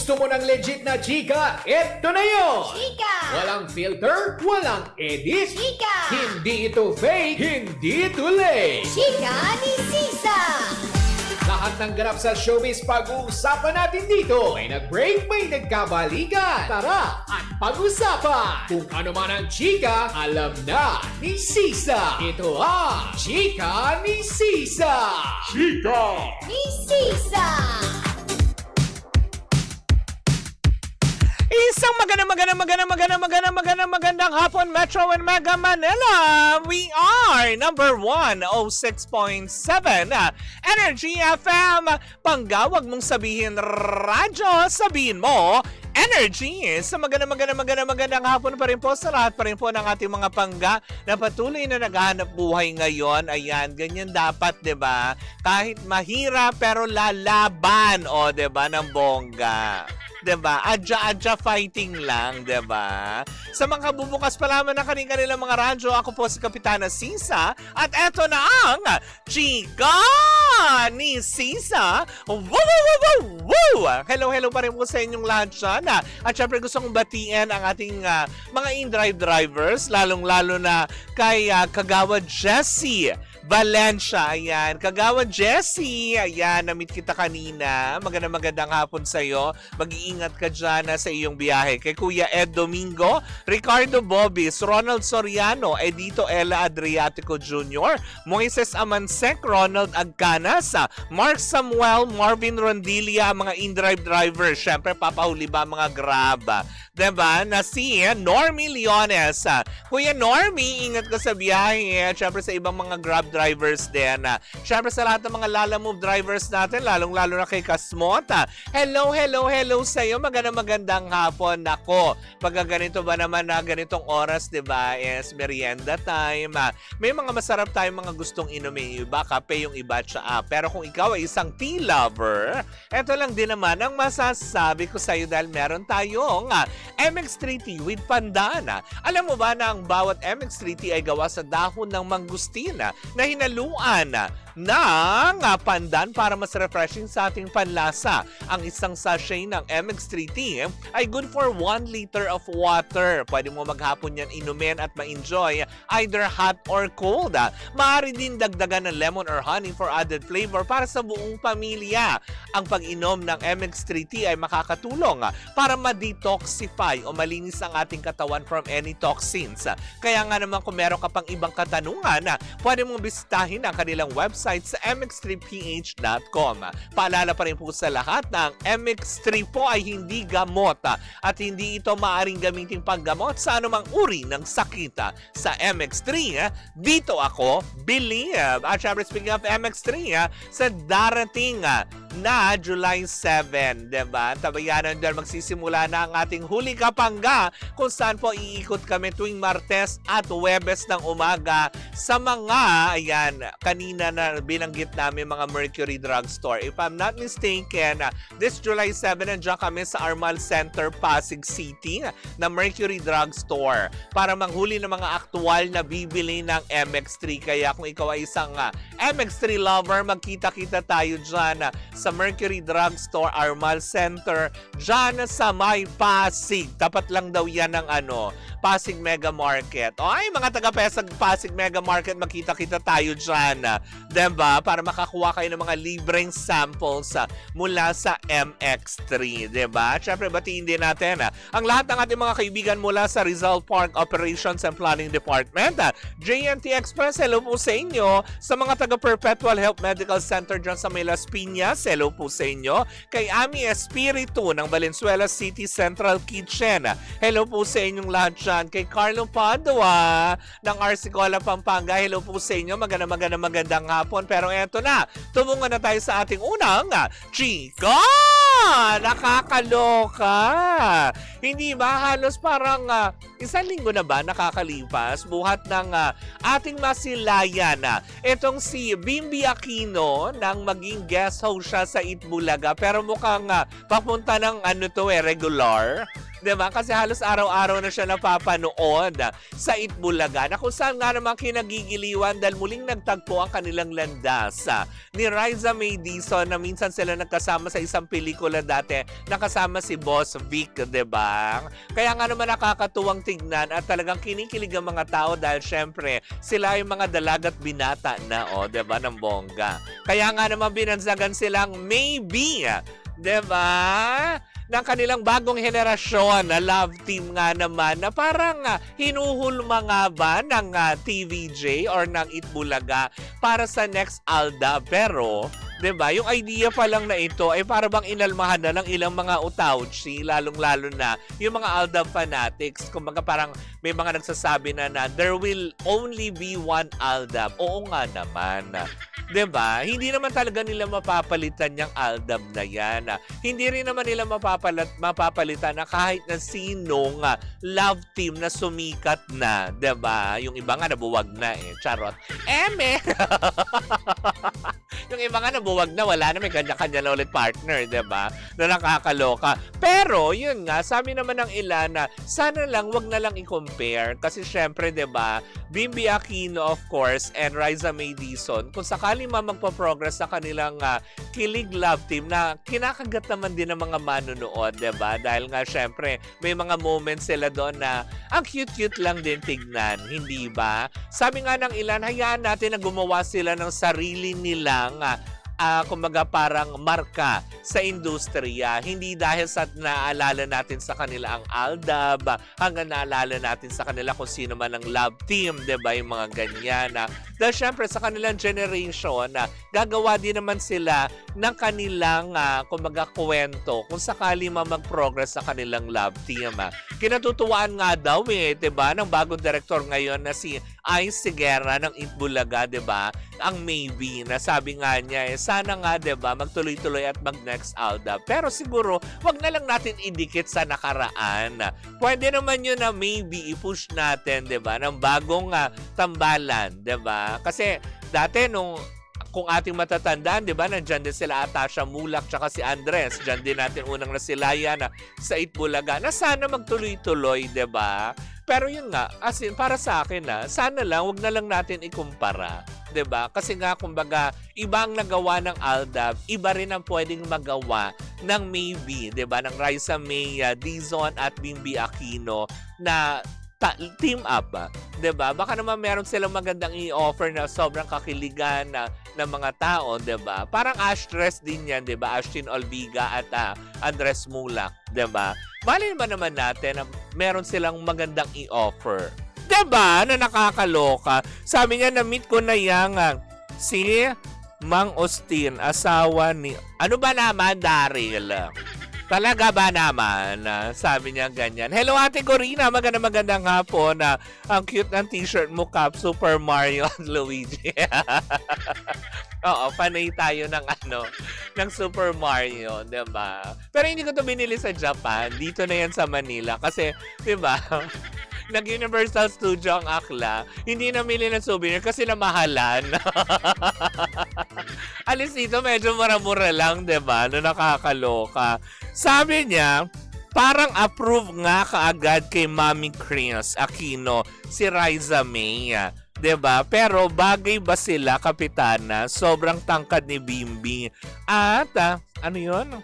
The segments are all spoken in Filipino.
gusto mo ng legit na chika, eto na yun! Chika! Walang filter, walang edit. Chika! Hindi ito fake, hindi ito late. Chika ni Sisa! Lahat ng ganap sa showbiz pag-uusapan natin dito. May nag-break, may nagkabalikan. Tara at pag-usapan. Kung ano man ang chika, alam na ni Sisa. Ito ang Chika ni Sisa. Chika! Ni Sisa! Isang magandang hapon, Metro and Mega Manila. We are number 106.7 Energy FM. Panggawag mong sabihin radyo, sabihin mo Energy. Sa magandang hapon pa rin po sa lahat pa rin po ng ating mga pangga na patuloy na naghahanap buhay ngayon. Ayan, ganyan dapat, 'di ba? Kahit mahirap pero lalaban, o 'di ba, ng bongga. 'Di ba? Adya fighting lang, 'di ba? Sa mga bubukas pa lamang ng kanilang mga radyo, ako po si Kapitana Sisa at eto na ang Chika ni Sisa. Woo! Hello pa rin po sa inyong lahat dyan. At syempre gusto kong batiin ang ating mga in-drive drivers, lalong-lalo na kay Kagawa Jessie Valencia. Ayan, Kagawa Jessie, ayan, na-meet kita kanina. Magandang hapon sa'yo. Mag-iingat ka dyan sa iyong biyahe. Kay Kuya Ed Domingo, Ricardo Bobis, Ronald Soriano, Edito Ella Adriatico Jr., Moises Amansek, Ronald Agcanas, Mark Samuel, Marvin Rondilia, mga in-drive drivers. Siyempre, papahuli ba mga Grab? Diba? Na si Normie Leones. Kuya Normie, ingat ka sa biyahe. Siyempre sa ibang mga Grab drivers din. Siyempre sa lahat ng mga Lala Move drivers natin, lalong-lalo na kay Kasmot. Hello sa'yo. Magandang hapon. Nako, pag ganito ba naman na ganitong oras, diba, is merienda time. May mga masarap tayong mga gustong inumin. Iba, kape, yung iba, tsaa. Pero kung ikaw ay isang tea lover, eto lang din naman ang masasabi ko sa'yo dahil meron tayong MX3 tea with pandan. Alam mo ba na ang bawat MX3 tea ay gawa sa dahon ng mangustina na hinaluan ng pandan para mas refreshing sa ating panlasa. Ang isang sachet ng MX3 tea ay good for 1 liter of water. Pwede mo maghapon yan inumin at ma-enjoy either hot or cold. Maaari din dagdagan ng lemon or honey for added flavor para sa buong pamilya. Ang pag-inom ng MX3 tea ay makakatulong para ma-detoxify o malinis ang ating katawan from any toxins. Kaya nga naman kung meron ka pang ibang katanungan, pwede mong bisitahin ang kanilang website sa mx3ph.com. Paalala pa rin po sa lahat ng MX3 po ay hindi gamot at hindi ito maaring gamitin panggamot sa anumang uri ng sakit. Sa MX3, dito ako believe. At syempre, speaking of MX3, sa darating na July 7, diba? Tabayanan dahil magsisimula na ang ating huli kapangga kung saan po iikot kami tuwing Martes at Huwebes ng umaga sa mga, ayan, kanina na binanggit namin mga Mercury Drugstore. If I'm not mistaken, this July 7, nandiyan kami sa Armal Center, Pasig City na Mercury Drugstore para manghuli ng mga aktual na bibili ng MX3. Kaya kung ikaw ay isang MX3 lover, magkita-kita tayo dyan sa Mercury Drugstore, Armal Center, dyan sa may Pasig. Tapat lang daw yan ng Pasig Mega Market. O ay, mga taga-Pasig Mega Market, magkita-kita tayo dyan. Diba? Para makakuha kayo ng mga libreng samples mula sa MX3. Diba? Siyempre, batiin din natin ang lahat ng ating mga kaibigan mula sa Rizal Park Operations and Planning Department. JNT Express, hello po sa inyo. Sa mga taga-Perpetual Health Medical Center dyan sa May Las Piñas, hello po sa inyo. Kay Ami Espiritu ng Valenzuela City Central Kitchen, hello po sa inyong lahat dyan. Kay Carlo Padua ng Arsicola, Pampanga, hello po sa inyo. Magandang hapon. Pero eto na, tumungan na tayo sa ating unang Chika! Nakakaloka! Hindi ba? Halos parang isang linggo na ba nakakalipas buhat ng ating masilayan. Itong si Bimbi Aquino nang maging guest host siya sa Itbulaga pero mukhang papunta ng regular. 'Di ba? Kasi halos araw-araw na siya napapanood sa Itbulaga na kung saan nga naman kinagigiliwan dahil muling nagtagpo ang kanilang landas ni Riza May Dizon na minsan sila nagkasama sa isang pelikula dati, nakasama si Boss Vic, 'di ba? Kaya nga naman nakakatuwang tignan at talagang kinikilig ang mga tao dahil syempre sila ay mga dalagat binata na, 'di ba, ng bongga. Kaya nga naman binansagan silang maybe, 'di ba? Ng kanilang bagong henerasyon na love team nga naman na parang hinuhulma nga ba ng TVJ or ng Itbulaga para sa next ALDA. Pero, 'di ba, yung idea pa lang na ito ay para bang inalmahan na ng ilang mga utauchi, lalong-lalo na yung mga ALDA fanatics. Kumbaga parang may mga nagsasabi na there will only be one ALDA. Oo nga naman. 'Di ba? Hindi naman talaga nila mapapalitan yung ALDAB na yan. Hindi rin naman nila mapapalitan na kahit na sinong love team na sumikat na, 'di ba? Yung iba nga nabuwag na Charot. Eme. Yung iba nga nabuwag na, wala na, may kanya-kanya na ulit partner, 'di ba? Na nakakaloka. Pero yun nga, sabi naman ng ilan na sana lang wag na lang i-compare kasi syempre, 'di ba? Bimbi Aquino of course and Riza May Dizon, kung sakali magpa-progress sa kanilang kilig love team na kinakagat naman din ng mga manonood, 'di ba? Dahil nga syempre may mga moments sila doon na ang cute-cute lang din tignan, hindi ba? Sabi nga ng ilan, hayaan natin na gumawa sila ng sarili nilang kumbaga parang marka sa industriya. Hindi dahil sa naaalala natin sa kanila ang ALDAB, hanggang naalala natin sa kanila kung sino man ang love team, 'di ba? Yung mga ganyan. Dahil syempre sa kanilang generation, gagawa din naman sila ng kanilang kumbaga kwento kung sakali mag-progress sa kanilang love team. Kinatutuwaan nga daw 'di ba, ng bagong director ngayon na si Ice Sigera ng Itbulaga, 'di ba? Ang maybe na sabi nga niya sana nga 'di ba magtuloy-tuloy at mag-next ALDA. Pero siguro wag na lang natin idikit sa nakaraan. Pwede naman yun na maybe i-push natin, 'di ba, ng bagong tambalan, 'di ba? Kasi dati kung ating matatandaan, 'di ba, nandiyan din sila Atasha Mulak tsaka si Andres. Diyan din natin unang nasilayan sa Itbulaga na sana magtuloy-tuloy, 'di ba? Pero yun nga, as in, para sa akin sana lang wag na lang natin ikumpara. 'Di ba? Kasi nga kumbaga ibang nagawa ng ALDAB, iba rin ang pwedeng magawa ng maybe, 'di ba? Ng Riza May Dizon at Bimbi Aquino na team up, 'di ba? Baka naman meron silang magandang i-offer na sobrang kakiligan ng mga tao, 'di ba? Parang Ashtres din 'yan, 'di ba? Ashtin Olviga at Andres Mulak, 'di ba? Malay naman natin na meron silang magandang i-offer. 'Di ba? Na nakakaloka. Sabi nga, na-meet ko na yang si Mang Austin, asawa ni ano ba naman, Daryl? Talaga ba naman? Sabi niya ganyan. Hello, Ate Corina. Magandang hapon. Ang cute ng t-shirt mo, Cap. Super Mario at Luigi. Oo, panay tayo ng Super Mario, 'di ba? Pero hindi ko 'to binili sa Japan. Dito na 'yan sa Manila kasi, 'di ba? Nag-Universal Studio ang akla, hindi namili ng souvenir kasi namahalan. Alis dito, medyo mura-mura lang, 'di ba? No, nakakaloka. Sabi niya, parang approve nga kaagad kay Mami Chris Aquino si Riza May. 'Di ba? Pero bagay ba sila, Kapitana? Sobrang tangkad ni Bimbi. At ano 'yon?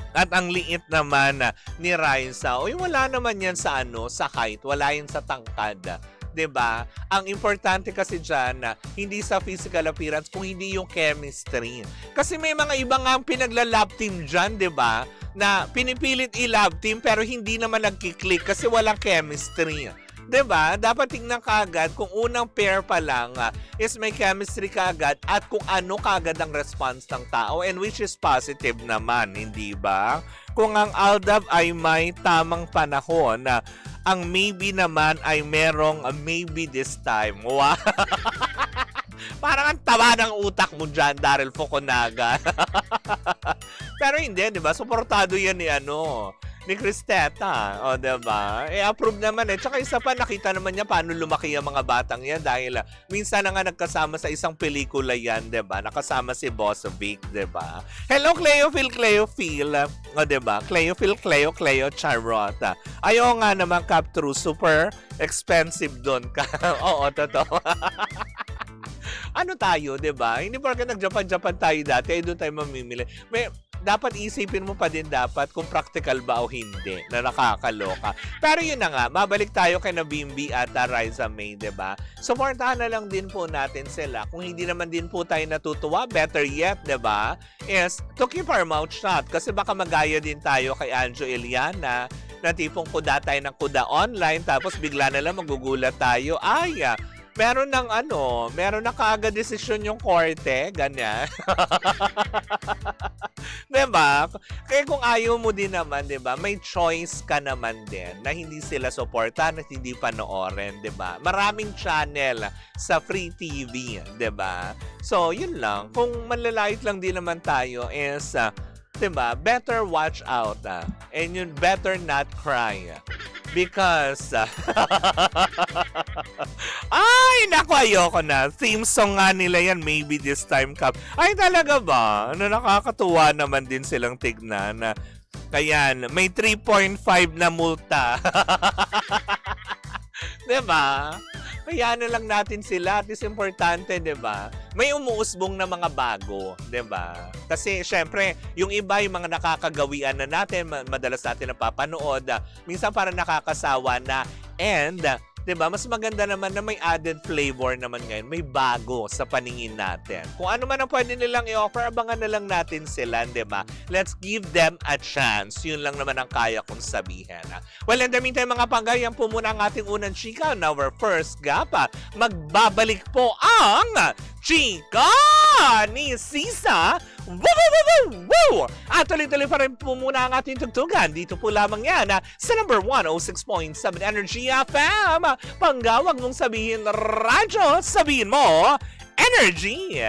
At ang liit naman ni Raisa. Uy, wala naman yan sa sa height. Wala yan sa tangkad. 'Di ba? Ang importante kasi diyan hindi sa physical appearance kung hindi yung chemistry. Kasi may mga ibang ang pinagla-love team diyan, 'di ba? Na pinipilit i-love team pero hindi naman nagki-click kasi walang chemistry. 'Di ba? Dapat tingnan kaagad kung unang pair pa lang is may chemistry kaagad at kung ano kaagad ang response ng tao, and which is positive naman, hindi ba? Kung ang ALDAB ay may tamang panahon, ang maybe naman ay merong maybe this time. Wow! Parang ang taba ng utak mo dyan, Daryl Fukunaga. Pero hindi, di ba? Suportado yan ni ni Cristeta. O, diba? Approve naman eh. Tsaka isa pa, nakita naman niya paano lumaki ang mga batang yan dahil minsan na nga nagkasama sa isang pelikula yan, diba? Nakasama si Boss Vic, diba? Hello, Cleophil. O, diba? Cleo, Charot. Ayaw nga naman, Cap True. Super expensive doon ka. Oo, totoo. Ano tayo, diba? Hindi pa nag-Japan tayo dati, doon tayo mamimili. Dapat isipin mo pa din dapat kung practical ba o hindi na nakakaloka. Pero yun na nga, mabalik tayo kay na Bimbi at Raisa May, diba? Supportahan na lang din po natin sila. Kung hindi naman din po tayo natutuwa, better yet, diba? Is to keep our mouth shut. Kasi baka magaya din tayo kay Anjo Eliana na tipong kuda tayo ng kuda online tapos bigla na lang magugulat tayo. Meron na kaagad desisyon yung korte, ganyan. Diba? Kaya kung ayaw mo din naman, diba, may choice ka naman din na hindi sila suportahan at hindi panoorin, diba? Maraming channel sa free TV, diba? So, yun lang. Kung manlalait lang din naman tayo is, diba, better watch out. And yun, better not cry. Because, ay, naku, ayoko na. Theme song nga nila yan, Maybe This Time Cup. Ay, talaga ba? Nakakatuwa naman din silang tignan. Kaya, may 3.5 na multa. Diba? Kaya na lang natin sila. At is importante, diba? May umuusbong na mga bago, diba? Kasi, syempre, yung iba, yung mga nakakagawian na natin, madalas natin napapanood, minsan parang nakakasawa na, and, diba, mas maganda naman na may added flavor naman ngayon. May bago sa paningin natin. Kung ano man ang pwede nilang i-offer, abangan na lang natin sila, diba? Let's give them a chance. Yun lang naman ang kaya kong sabihin. Well, in the meantime, mga panggay, yan po muna ang ating unang chika. Now, our first gap, magbabalik po ang chika ni Sisa. Woo! At tuloy-tuloy pa rin po muna ang ating tugtugan. Dito po lamang yan sa number 106.7 Energy FM. Panggawag mong sabihin radyo, sabihin mo Energy.